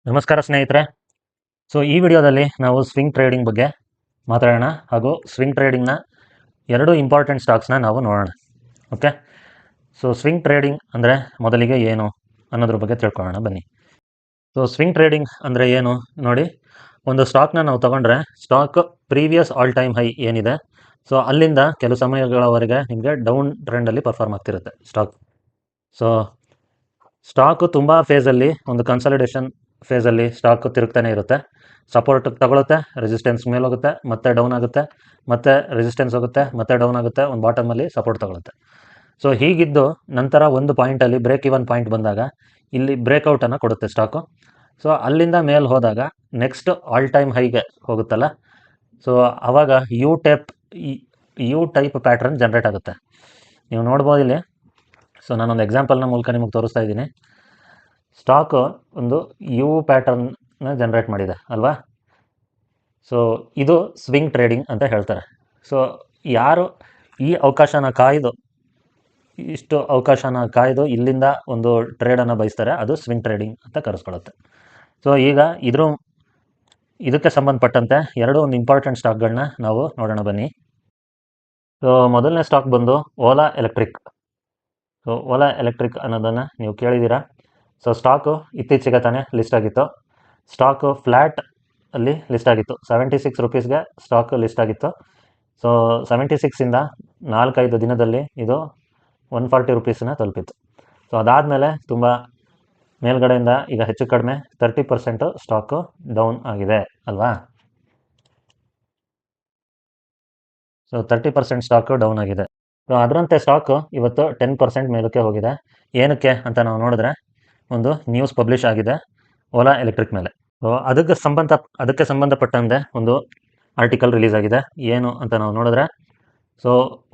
ನಮಸ್ಕಾರ ಸ್ನೇಹಿತರೆ. ಈ ವಿಡಿಯೋದಲ್ಲಿ ನಾವು ಸ್ವಿಂಗ್ ಟ್ರೇಡಿಂಗ್ ಬಗ್ಗೆ ಮಾತಾಡೋಣ ಹಾಗೂ ಸ್ವಿಂಗ್ ಟ್ರೇಡಿಂಗ್ನ ಎರಡು ಇಂಪಾರ್ಟೆಂಟ್ ಸ್ಟಾಕ್ಸ್ನ ನಾವು ನೋಡೋಣ. ಓಕೆ, ಸ್ವಿಂಗ್ ಟ್ರೇಡಿಂಗ್ ಅಂದರೆ ಮೊದಲಿಗೆ ಏನು ಅನ್ನೋದ್ರ ಬಗ್ಗೆ ತಿಳ್ಕೊಳ್ಳೋಣ ಬನ್ನಿ. ಸ್ವಿಂಗ್ ಟ್ರೇಡಿಂಗ್ ಅಂದರೆ ಏನು ನೋಡಿ, ಒಂದು ಸ್ಟಾಕ್ನ ನಾವು ತೊಗೊಂಡ್ರೆ stock previous all time high ಏನಿದೆ, ಅಲ್ಲಿಂದ ಕೆಲವು ಸಮಯಗಳವರೆಗೆ ನಿಮಗೆ ಡೌನ್ ಟ್ರೆಂಡಲ್ಲಿ ಪರ್ಫಾರ್ಮ್ ಆಗ್ತಿರುತ್ತೆ ಸ್ಟಾಕು ತುಂಬ ಫೇಸಲ್ಲಿ, ಒಂದು ಕನ್ಸಾಲಿಡೇಷನ್ ಫೇಸಲ್ಲಿ ಸ್ಟಾಕ್ ತಿರುಗ್ತಾನೆ ಇರುತ್ತೆ. ಸಪೋರ್ಟ್ ತಗೊಳುತ್ತೆ, ರೆಸಿಸ್ಟೆನ್ಸ್ ಮೇಲೆ ಹೋಗುತ್ತೆ, ಮತ್ತೆ ಡೌನ್ ಆಗುತ್ತೆ, ಮತ್ತೆ ರೆಸಿಸ್ಟೆನ್ಸ್ ಹೋಗುತ್ತೆ, ಮತ್ತೆ ಡೌನ್ ಆಗುತ್ತೆ, ಒಂದು ಬಾಟಮಲ್ಲಿ ಸಪೋರ್ಟ್ ತಗೊಳುತ್ತೆ. ಹೀಗಿದ್ದು ನಂತರ ಒಂದು ಪಾಯಿಂಟಲ್ಲಿ ಬ್ರೇಕ್ ಇವನ್ ಪಾಯಿಂಟ್ ಬಂದಾಗ ಇಲ್ಲಿ ಬ್ರೇಕ್ಔಟನ್ನು ಕೊಡುತ್ತೆ ಸ್ಟಾಕು. ಅಲ್ಲಿಂದ ಮೇಲೆ ಹೋದಾಗ ನೆಕ್ಸ್ಟ್ ಆಲ್ ಟೈಮ್ ಹೈಗೆ ಹೋಗುತ್ತಲ್ಲ, ಆವಾಗ ಯು ಟೈಪ್ ಪ್ಯಾಟ್ರನ್ ಜನ್ರೇಟ್ ಆಗುತ್ತೆ. ನೀವು ನೋಡ್ಬೋದು ಇಲ್ಲಿ. ನಾನೊಂದು ಎಕ್ಸಾಂಪಲ್ನ ಮೂಲಕ ನಿಮಗೆ ತೋರಿಸ್ತಾ ಇದ್ದೀನಿ. ಸ್ಟಾಕು ಒಂದು ಯು ಪ್ಯಾಟರ್ನ್ನ ಜನ್ರೇಟ್ ಮಾಡಿದೆ ಅಲ್ವಾ. ಇದು ಸ್ವಿಂಗ್ ಟ್ರೇಡಿಂಗ್ ಅಂತ ಹೇಳ್ತಾರೆ. ಯಾರು ಈ ಅವಕಾಶನ ಕಾಯ್ದು, ಇಷ್ಟು ಅವಕಾಶನ ಕಾಯ್ದು ಇಲ್ಲಿಂದ ಒಂದು ಟ್ರೇಡನ್ನು ಬಯಸ್ತಾರೆ, ಅದು ಸ್ವಿಂಗ್ ಟ್ರೇಡಿಂಗ್ ಅಂತ ಕರೆಸ್ಕೊಳ್ಳುತ್ತೆ. ಈಗ ಇದಕ್ಕೆ ಸಂಬಂಧಪಟ್ಟಂತೆ ಒಂದು ಇಂಪಾರ್ಟೆಂಟ್ ಸ್ಟಾಕ್ಗಳನ್ನ ನಾವು ನೋಡೋಣ ಬನ್ನಿ. ಮೊದಲನೇ ಸ್ಟಾಕ್ ಬಂದು ಓಲಾ ಎಲೆಕ್ಟ್ರಿಕ್. ಓಲಾ ಎಲೆಕ್ಟ್ರಿಕ್ ಅನ್ನೋದನ್ನು ನೀವು ಕೇಳಿದ್ದೀರಾ. ಸ್ಟಾಕು ಇತ್ತೀಚೆಗೆ ತಾನೇ ಲಿಸ್ಟ್ ಆಗಿತ್ತು. ಸ್ಟಾಕು ಫ್ಲ್ಯಾಟ್ ಅಲ್ಲಿ ಲಿಸ್ಟ್ ಆಗಿತ್ತು. 76 ರುಪೀಸ್ಗೆ ಸ್ಟಾಕ್ ಲಿಸ್ಟ್ ಆಗಿತ್ತು. 76ಇಂದ 4-5 ದಿನದಲ್ಲಿ ಇದು 140 ರುಪೀಸನ್ನ ತಲುಪಿತ್ತು. ಅದಾದಮೇಲೆ ತುಂಬ ಮೇಲ್ಗಡೆಯಿಂದ ಈಗ ಹೆಚ್ಚು ಕಡಿಮೆ 30% ಸ್ಟಾಕು ಡೌನ್ ಆಗಿದೆ ಅಲ್ವಾ. 30% ಸ್ಟಾಕು ಡೌನ್ ಆಗಿದೆ. ಅದರಂತೆ ಸ್ಟಾಕು ಇವತ್ತು 10% ಮೇಲಕ್ಕೆ ಹೋಗಿದೆ. ಏನಕ್ಕೆ ಅಂತ ನಾವು ನೋಡಿದ್ರೆ, ಒಂದು ನ್ಯೂಸ್ ಪಬ್ಲಿಷ್ ಆಗಿದೆ ಓಲಾ ಎಲೆಕ್ಟ್ರಿಕ್ ಮೇಲೆ. ಅದಕ್ಕೆ ಸಂಬಂಧಪಟ್ಟಂತೆ ಒಂದು ಆರ್ಟಿಕಲ್ ರಿಲೀಸ್ ಆಗಿದೆ. ಏನು ಅಂತ ನಾವು ನೋಡಿದ್ರೆ,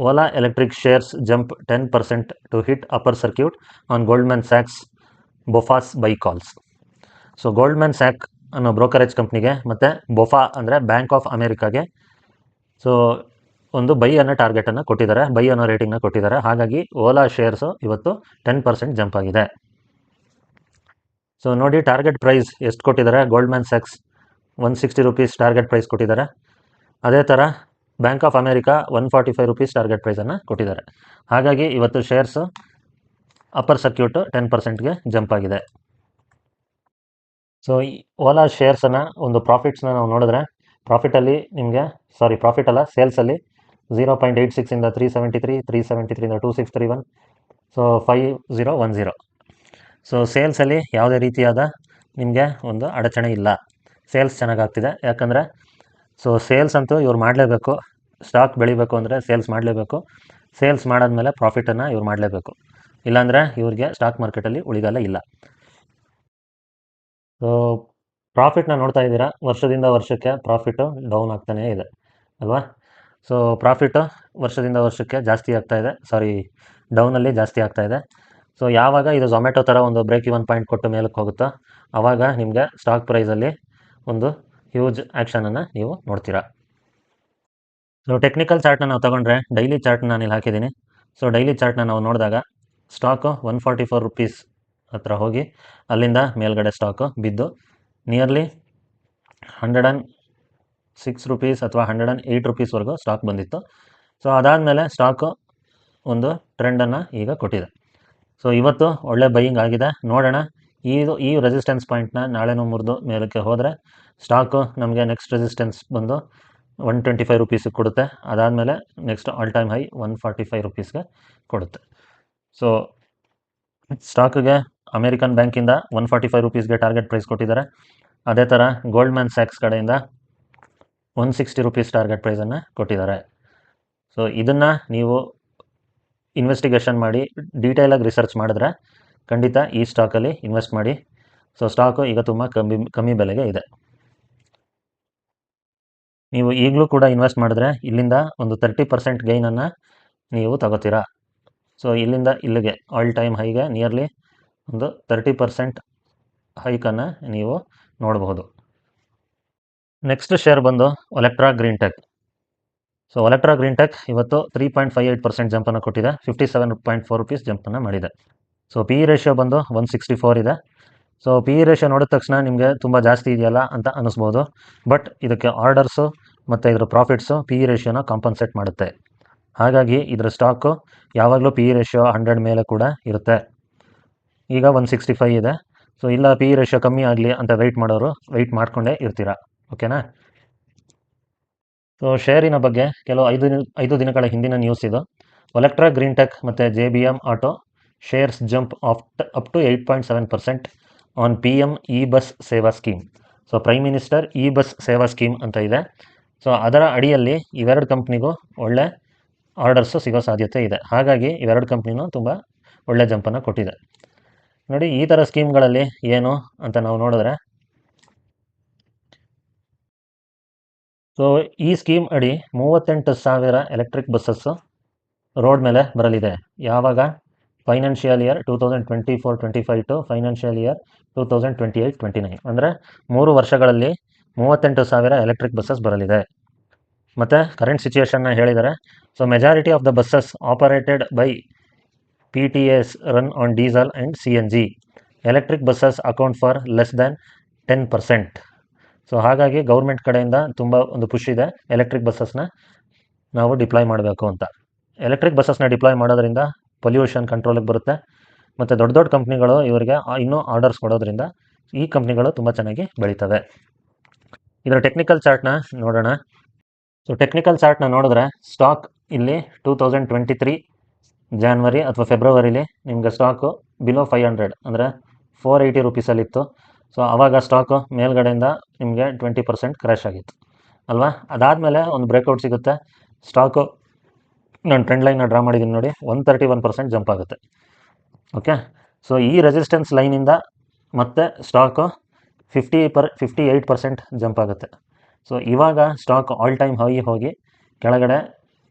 Ola electric shares jump 10% to hit upper circuit on Goldman ಸ್ಯಾಕ್ಸ್ BofA's buy calls. Goldman Sach ಅನ್ನೋ ಬ್ರೋಕರೇಜ್ ಕಂಪ್ನಿಗೆ ಮತ್ತು ಬೊಫಾ ಅಂದರೆ ಬ್ಯಾಂಕ್ ಆಫ್ ಅಮೇರಿಕಾಗೆ ಒಂದು ಬೈ ಅನ್ನೋ ಟಾರ್ಗೆಟನ್ನು ಕೊಟ್ಟಿದ್ದಾರೆ, ಬೈ ಅನ್ನೋ ರೇಟಿಂಗ್ನ ಕೊಟ್ಟಿದ್ದಾರೆ. ಹಾಗಾಗಿ ಓಲಾ ಶೇರ್ಸು ಇವತ್ತು 10% ಜಂಪ್ ಆಗಿದೆ. ನೋಡಿ, ಟಾರ್ಗೆಟ್ ಪ್ರೈಸ್ ಎಷ್ಟು ಕೊಟ್ಟಿದ್ದಾರೆ. ಗೋಲ್ಡ್ಮನ್ ಸ್ಯಾಕ್ಸ್ 160 ರುಪೀಸ್ ಟಾರ್ಗೆಟ್ ಪ್ರೈಸ್ ಕೊಟ್ಟಿದ್ದಾರೆ. ಅದೇ ಥರ bank of America 145 rupees target ಪ್ರೈಸನ್ನು ಕೊಟ್ಟಿದ್ದಾರೆ. ಹಾಗಾಗಿ ಇವತ್ತು ಶೇರ್ಸು ಅಪ್ಪರ್ ಸರ್ಕ್ಯೂಟು 10%ಗೆ ಜಂಪ್ ಆಗಿದೆ. ಈ ಓಲಾ ಶೇರ್ಸನ್ನು ಒಂದು ಪ್ರಾಫಿಟ್ಸ್ನ ನಾವು ನೋಡಿದ್ರೆ, ಪ್ರಾಫಿಟ್ ಅಲ್ಲ, ಸೇಲ್ಸಲ್ಲಿ 0.86 ಇಂದ 373, 373 ಇಂದ 2631, 5010. ಸೇಲ್ಸಲ್ಲಿ ಯಾವುದೇ ರೀತಿಯಾದ ನಿಮಗೆ ಒಂದು ಅಡಚಣೆ ಇಲ್ಲ. ಸೇಲ್ಸ್ ಚೆನ್ನಾಗಾಗ್ತಿದೆ. ಯಾಕಂದರೆ ಸೇಲ್ಸ್ ಅಂತೂ ಇವ್ರು ಮಾಡಲೇಬೇಕು. ಸ್ಟಾಕ್ ಬೆಳಿಬೇಕು ಅಂದರೆ ಸೇಲ್ಸ್ ಮಾಡಲೇಬೇಕು. ಸೇಲ್ಸ್ ಮಾಡಾದ್ಮೇಲೆ ಪ್ರಾಫಿಟನ್ನು ಇವ್ರು ಮಾಡಲೇಬೇಕು. ಇಲ್ಲಾಂದರೆ ಇವ್ರಿಗೆ ಸ್ಟಾಕ್ ಮಾರ್ಕೆಟಲ್ಲಿ ಉಳಿಗಾಲ ಇಲ್ಲ. ಪ್ರಾಫಿಟ್ನ ನೋಡ್ತಾ ಇದ್ದೀರಾ, ವರ್ಷದಿಂದ ವರ್ಷಕ್ಕೆ ಪ್ರಾಫಿಟು ಡೌನ್ ಆಗ್ತಾನೇ ಇದೆ ಅಲ್ವಾ. ಪ್ರಾಫಿಟು ವರ್ಷದಿಂದ ವರ್ಷಕ್ಕೆ ಜಾಸ್ತಿ ಆಗ್ತಾ ಇದೆ, ಡೌನಲ್ಲಿ ಜಾಸ್ತಿ ಆಗ್ತಾ ಇದೆ. ಯಾವಾಗ ಇದು ಝೊಮ್ಯಾಟೊ ಥರ ಒಂದು ಬ್ರೇಕ್ ಇವನ್ ಪಾಯಿಂಟ್ ಕೊಟ್ಟು ಮೇಲಕ್ಕೆ ಹೋಗುತ್ತೋ, ಆವಾಗ ನಿಮಗೆ ಸ್ಟಾಕ್ ಪ್ರೈಸಲ್ಲಿ ಒಂದು ಹ್ಯೂಜ್ ಆ್ಯಕ್ಷನನ್ನು ನೀವು ನೋಡ್ತೀರಾ. ಟೆಕ್ನಿಕಲ್ ಚಾರ್ಟ್ನ ನಾವು ತಗೊಂಡ್ರೆ, ಡೈಲಿ ಚಾರ್ಟ್ನ ನಾನು ಇಲ್ಲಿ ಹಾಕಿದ್ದೀನಿ. ಡೈಲಿ ಚಾರ್ಟ್ನ ನಾವು ನೋಡಿದಾಗ ಸ್ಟಾಕು 144 ರುಪೀಸ್ ಹತ್ರ ಹೋಗಿ ಅಲ್ಲಿಂದ ಮೇಲ್ಗಡೆ ಸ್ಟಾಕು ಬಿದ್ದು ನಿಯರ್ಲಿ 106 ರುಪೀಸ್ ಅಥವಾ 108 ರುಪೀಸ್ವರೆಗೂ ಸ್ಟಾಕ್ ಬಂದಿತ್ತು. ಅದಾದಮೇಲೆ ಸ್ಟಾಕು ಒಂದು ಟ್ರೆಂಡನ್ನು ಈಗ ಕೊಟ್ಟಿದೆ. ಇವತ್ತು ಒಳ್ಳೆ ಬೈಯಿಂಗ್ ಆಗಿದೆ. ನೋಡೋಣ, ಈ ರೆಸಿಸ್ಟೆನ್ಸ್ ಪಾಯಿಂಟ್ನ ನಾಳೆನೂ ಮುರಿದು ಮೇಲಕ್ಕೆ ಹೋದರೆ ಸ್ಟಾಕು ನಮಗೆ ನೆಕ್ಸ್ಟ್ ರೆಸಿಸ್ಟೆನ್ಸ್ ಬಂದು 125 ರುಪೀಸಿಗೆ ಕೊಡುತ್ತೆ. ಅದಾದಮೇಲೆ ನೆಕ್ಸ್ಟ್ ಆಲ್ ಟೈಮ್ ಹೈ 145 ರುಪೀಸ್ಗೆ ಕೊಡುತ್ತೆ. ಸ್ಟಾಕಿಗೆ ಅಮೇರಿಕನ್ ಬ್ಯಾಂಕಿಂದ 145 ರುಪೀಸ್ಗೆ ಟಾರ್ಗೆಟ್ ಪ್ರೈಸ್ ಕೊಟ್ಟಿದ್ದಾರೆ. ಅದೇ ಥರ ಗೋಲ್ಡ್ಮನ್ ಸ್ಯಾಕ್ಸ್ ಕಡೆಯಿಂದ 160 ರುಪೀಸ್ ಟಾರ್ಗೆಟ್ ಪ್ರೈಸನ್ನು ಕೊಟ್ಟಿದ್ದಾರೆ. ಇದನ್ನು ನೀವು ಇನ್ವೆಸ್ಟಿಗೇಷನ್ ಮಾಡಿ ಡೀಟೇಲಾಗಿ ರಿಸರ್ಚ್ ಮಾಡಿದ್ರೆ ಖಂಡಿತ ಈ ಸ್ಟಾಕಲ್ಲಿ ಇನ್ವೆಸ್ಟ್ ಮಾಡಿ. ಸ್ಟಾಕು ಈಗ ತುಂಬ ಕಮ್ಮಿ ಬೆಲೆಗೆ ಇದೆ. ನೀವು ಈಗಲೂ ಕೂಡ ಇನ್ವೆಸ್ಟ್ ಮಾಡಿದ್ರೆ ಇಲ್ಲಿಂದ ಒಂದು 30% ಗೈನನ್ನು ನೀವು ತಗೋತೀರಾ. ಇಲ್ಲಿಂದ ಇಲ್ಲಿಗೆ ಆಲ್ ಟೈಮ್ ಹೈಗೆ ನಿಯರ್ಲಿ ಒಂದು 30% ಹೈಕನ್ನು ನೀವು ನೋಡಬಹುದು. ನೆಕ್ಸ್ಟ್ ಶೇರ್ ಬಂದು Olectra green tech. Olectra green tech ಇವತ್ತು 3.58% ಜಂಪನ್ನು ಕೊಟ್ಟಿದೆ. 57.4 ರುಪೀಸ್ ಜಂಪನ್ನು ಮಾಡಿದೆ. ಪಿ ಇ ರೇಷಿಯೋ ಬಂದು 164 ಇದೆ. ಸೊ ಪಿ ಇ ರೇಷಿಯೋ ನೋಡಿದ ತಕ್ಷಣ ನಿಮಗೆ ತುಂಬ ಜಾಸ್ತಿ ಇದೆಯಲ್ಲ ಅಂತ ಅನ್ನಿಸ್ಬೋದು. ಬಟ್ ಇದಕ್ಕೆ ಆರ್ಡರ್ಸು ಮತ್ತು ಇದರ ಪ್ರಾಫಿಟ್ಸು ಪಿ ಇ ರೇಷಿಯೋನ ಕಾಂಪನ್ಸೇಟ್ ಮಾಡುತ್ತೆ. ಹಾಗಾಗಿ ಇದರ ಸ್ಟಾಕು ಯಾವಾಗಲೂ ಪಿ ಇ ರೇಷಿಯೋ 100 ಮೇಲೆ ಕೂಡ ಇರುತ್ತೆ. ಈಗ 165 ಇದೆ. ಸೊ ಇಲ್ಲ ಪಿ ಇ ರೇಷಿಯೋ ಕಮ್ಮಿ ಆಗಲಿ ಅಂತ ವೆಯ್ಟ್ ಮಾಡೋರು ವೆಯ್ಟ್ ಮಾಡ್ಕೊಂಡೇ ಇರ್ತೀರಾ. ಓಕೆನಾ? ಸೊ ಶೇರಿನ ಬಗ್ಗೆ ಕೆಲವು 5 ದಿನಗಳ ಹಿಂದಿನ ನ್ಯೂಸ್ ಇದು. ಒಲೆಕ್ಟ್ರಾ ಗ್ರೀನ್ ಟೆಕ್ ಮತ್ತು JBM auto shares jump up to 8.7% on PM e bus Seva scheme. So prime minister e bus Seva scheme ಅಂತ ಇದೆ. ಸೊ ಅದರ ಅಡಿಯಲ್ಲಿ ಇವೆರಡು ಕಂಪ್ನಿಗೂ ಒಳ್ಳೆ ಆರ್ಡರ್ಸು ಸಿಗೋ ಸಾಧ್ಯತೆ ಇದೆ. ಹಾಗಾಗಿ ಇವೆರಡು ಕಂಪ್ನಿನೂ ತುಂಬ ಒಳ್ಳೆ ಜಂಪನ್ನು ಕೊಟ್ಟಿದೆ. ನೋಡಿ, ಈ ಥರ ಸ್ಕೀಮ್ಗಳಲ್ಲಿ ಏನು ಅಂತ ನಾವು ನೋಡಿದ್ರೆ, ಸೊ ಈ ಸ್ಕೀಮ್ ಅಡಿ 38,000 ಎಲೆಕ್ಟ್ರಿಕ್ ಬಸ್ಸಸ್ಸು ರೋಡ್ ಮೇಲೆ ಬರಲಿದೆ. ಯಾವಾಗ? Financial year 2024-25 to financial year 2028-29, ಅಂದರೆ 3 ವರ್ಷಗಳಲ್ಲಿ 38,000 ಎಲೆಕ್ಟ್ರಿಕ್ ಬಸ್ಸಸ್ ಬರಲಿದೆ. ಮತ್ತು ಕರೆಂಟ್ ಸಿಚುಯೇಷನ್ನ ಹೇಳಿದರೆ, so majority of the buses operated by PTAs run on diesel and CNG. Electric buses account for less than 10%. So ಹಾಗಾಗಿ government ಕಡೆಯಿಂದ ತುಂಬ ಒಂದು ಪುಷ್ ಇದೆ, ಎಲೆಕ್ಟ್ರಿಕ್ ಬಸ್ಸಸ್ನ ನಾವು ಡಿಪ್ಲಾಯ್ ಮಾಡಬೇಕು ಅಂತ. ಎಲೆಕ್ಟ್ರಿಕ್ ಬಸ್ಸಸ್ನ ಡಿಪ್ಲಾಯ್ ಮಾಡೋದ್ರಿಂದ ಪೊಲ್ಯೂಷನ್ ಕಂಟ್ರೋಲಿಗೆ ಬರುತ್ತೆ. ಮತ್ತು ದೊಡ್ಡ ದೊಡ್ಡ ಕಂಪ್ನಿಗಳು ಇವರಿಗೆ ಇನ್ನೂ ಆರ್ಡರ್ಸ್ ಕೊಡೋದ್ರಿಂದ ಈ ಕಂಪ್ನಿಗಳು ತುಂಬ ಚೆನ್ನಾಗಿ ಬೆಳೀತವೆ. ಇದರ ಟೆಕ್ನಿಕಲ್ ಚಾರ್ಟ್ನ ನೋಡೋಣ. ಸೊ ಟೆಕ್ನಿಕಲ್ ಚಾರ್ಟ್ನ ನೋಡಿದ್ರೆ ಸ್ಟಾಕ್ ಇಲ್ಲಿ 2023 ಜಾನ್ವರಿ ಅಥವಾ ಫೆಬ್ರವರಿಲಿ ನಿಮಗೆ ಸ್ಟಾಕು ಬಿಲೋ 500 ಅಂದರೆ 480 ರುಪೀಸಲ್ಲಿತ್ತು. ಸೊ ಆವಾಗ ಸ್ಟಾಕು ಮೇಲ್ಗಡೆಯಿಂದ ನಿಮಗೆ 20% ಕ್ರ್ಯಾಶ್ ಆಗಿತ್ತು ಅಲ್ವಾ. ಅದಾದಮೇಲೆ ಒಂದು ಬ್ರೇಕ್ಔಟ್ ಸಿಗುತ್ತೆ. ಸ್ಟಾಕು ನಾನು ಟ್ರೆಂಡ್ ಲೈನ್ನ ಡ್ರಾ ಮಾಡಿದ್ದೀನಿ ನೋಡಿ, 131% ಜಂಪ್ ಆಗುತ್ತೆ. ಓಕೆ, ಸೊ ಈ ರೆಸಿಸ್ಟೆನ್ಸ್ ಲೈನಿಂದ ಮತ್ತೆ ಸ್ಟಾಕು 58% ಜಂಪ್ ಆಗುತ್ತೆ. ಸೊ ಇವಾಗ ಸ್ಟಾಕ್ ಆಲ್ ಟೈಮ್ ಹೈ ಹೋಗಿ ಕೆಳಗಡೆ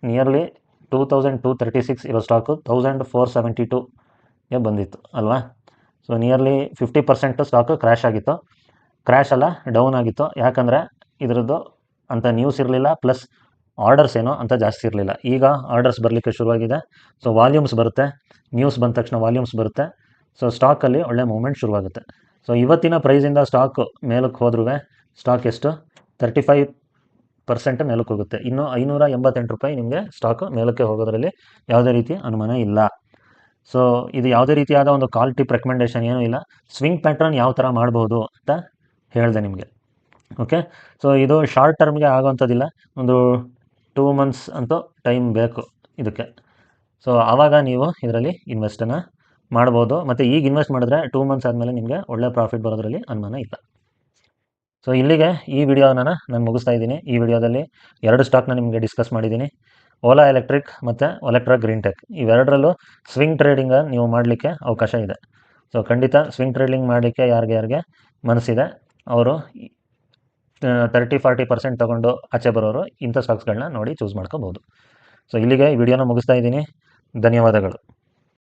ನಿಯರ್ಲಿ 2236 ಇರೋ ಸ್ಟಾಕು 1472ಗೆ ಬಂದಿತ್ತು ಅಲ್ವಾ. ಸೊ ನಿಯರ್ಲಿ 50% ಸ್ಟಾಕು ಕ್ರ್ಯಾಶ್ ಆಗಿತ್ತು. ಕ್ರ್ಯಾಶ್ ಅಲ್ಲ, ಡೌನ್ ಆಗಿತ್ತು. ಯಾಕಂದರೆ ಇದರದ್ದು ಅಂಥ ನ್ಯೂಸ್ ಇರಲಿಲ್ಲ, ಪ್ಲಸ್ ಆರ್ಡರ್ಸ್ ಏನೋ ಅಂತ ಜಾಸ್ತಿ ಇರಲಿಲ್ಲ. ಈಗ ಆರ್ಡರ್ಸ್ ಬರಲಿಕ್ಕೆ ಶುರುವಾಗಿದೆ. ಸೊ ವಾಲ್ಯೂಮ್ಸ್ ಬರುತ್ತೆ, ನ್ಯೂಸ್ ಬಂದ ತಕ್ಷಣ ವಾಲ್ಯೂಮ್ಸ್ ಬರುತ್ತೆ. ಸೊ ಸ್ಟಾಕಲ್ಲಿ ಒಳ್ಳೆ ಮೂವ್ಮೆಂಟ್ ಶುರುವಾಗುತ್ತೆ. ಸೊ ಇವತ್ತಿನ ಪ್ರೈಸಿಂದ ಸ್ಟಾಕು ಮೇಲಕ್ಕೆ ಹೋದ್ರೂ ಸ್ಟಾಕ್ ಎಷ್ಟು 35% ಮೇಲಕ್ಕೆ ಹೋಗುತ್ತೆ. ಇನ್ನು 588 ರೂಪಾಯಿ ನಿಮಗೆ ಸ್ಟಾಕು ಮೇಲಕ್ಕೆ ಹೋಗೋದ್ರಲ್ಲಿ ಯಾವುದೇ ರೀತಿ ಅನುಮಾನ ಇಲ್ಲ. ಸೊ ಇದು ಯಾವುದೇ ರೀತಿಯಾದ ಒಂದು ಕಾಲ್ ಟಿಪ್ ರೆಕಮೆಂಡೇಷನ್ ಏನೂ ಇಲ್ಲ. ಸ್ವಿಂಗ್ ಪ್ಯಾಟ್ರನ್ ಯಾವ ಥರ ಮಾಡ್ಬೋದು ಅಂತ ಹೇಳಿದೆ ನಿಮಗೆ. ಓಕೆ, ಸೊ ಇದು ಶಾರ್ಟ್ ಟರ್ಮ್ಗೆ ಆಗೋವಂಥದ್ದಿಲ್ಲ, ಒಂದು 2 ಮಂತ್ಸ್ ಅಂತೂ ಟೈಮ್ ಬೇಕು ಇದಕ್ಕೆ. ಸೊ ಆವಾಗ ನೀವು ಇದರಲ್ಲಿ ಇನ್ವೆಸ್ಟನ್ನು ಮಾಡ್ಬೋದು. ಮತ್ತು ಈಗ ಇನ್ವೆಸ್ಟ್ ಮಾಡಿದ್ರೆ 2 ಮಂತ್ಸ್ ಆದಮೇಲೆ ನಿಮಗೆ ಒಳ್ಳೆ ಪ್ರಾಫಿಟ್ ಬರೋದ್ರಲ್ಲಿ ಅನುಮಾನ ಇಲ್ಲ. ಸೊ ಇಲ್ಲಿಗೆ ಈ ವಿಡಿಯೋನ ನಾನು ಮುಗಿಸ್ತಾ ಇದ್ದೀನಿ. ಈ ವಿಡಿಯೋದಲ್ಲಿ 2 ಸ್ಟಾಕ್ನ ನಿಮಗೆ ಡಿಸ್ಕಸ್ ಮಾಡಿದ್ದೀನಿ, ಓಲಾ ಎಲೆಕ್ಟ್ರಿಕ್ ಮತ್ತು ಒಲೆಕ್ಟ್ರಾ ಗ್ರೀನ್ ಟೆಕ್. ಇವೆರಡರಲ್ಲೂ ಸ್ವಿಂಗ್ ಟ್ರೇಡಿಂಗ್ ನೀವು ಮಾಡಲಿಕ್ಕೆ ಅವಕಾಶ ಇದೆ. ಸೊ ಖಂಡಿತ ಸ್ವಿಂಗ್ ಟ್ರೇಡಿಂಗ್ ಮಾಡಲಿಕ್ಕೆ ಯಾರಿಗೆ ಮನಸ್ಸಿದೆ ಅವರು 30-40% ತೊಗೊಂಡು ಆಚೆ ಬರೋರು ಇಂಥ ಸ್ಟಾಕ್ಸ್ಗಳನ್ನ ನೋಡಿ ಚೂಸ್ ಮಾಡ್ಕೋಬೋದು. ಸೊ ಇಲ್ಲಿಗೆ ಈ ವಿಡಿಯೋನ ಮುಗಿಸ್ತಾ ಇದ್ದೀನಿ. ಧನ್ಯವಾದಗಳು.